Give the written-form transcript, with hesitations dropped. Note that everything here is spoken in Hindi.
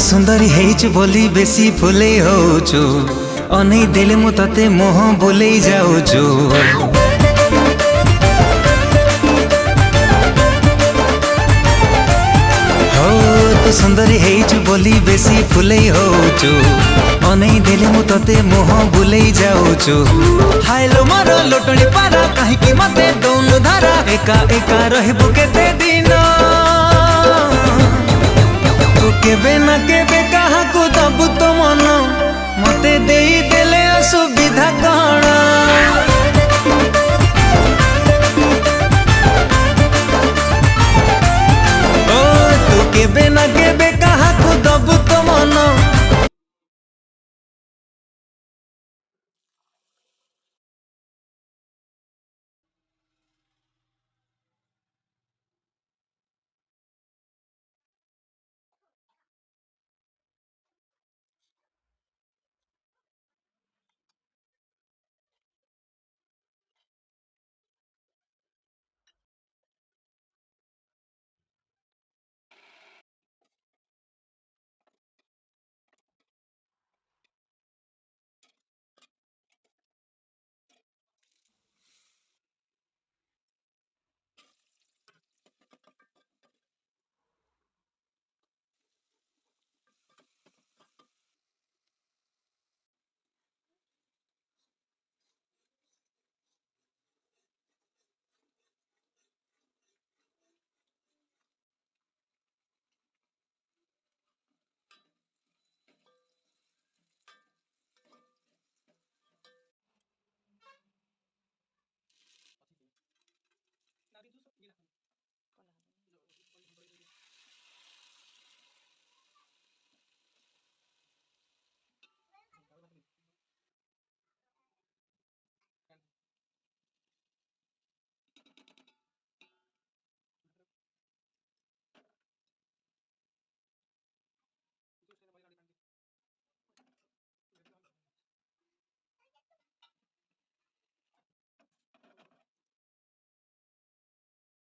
सुंदरी हेइछु बोली बेसी फुले होछु अनै देले मु तते मोह बोलै जाउछु। हो तू सुंदरी हेइछु बोली बेसी फुले होछु अनै देले मु तते मोह बोलै जाउछु। हाइलो मारो लोटणी पारा काहेकि मते दौनु धारा एका एका रहबु केते दिन तू केबे ना केबे काहा को दबु तो मन मते देई देले असुविधा कह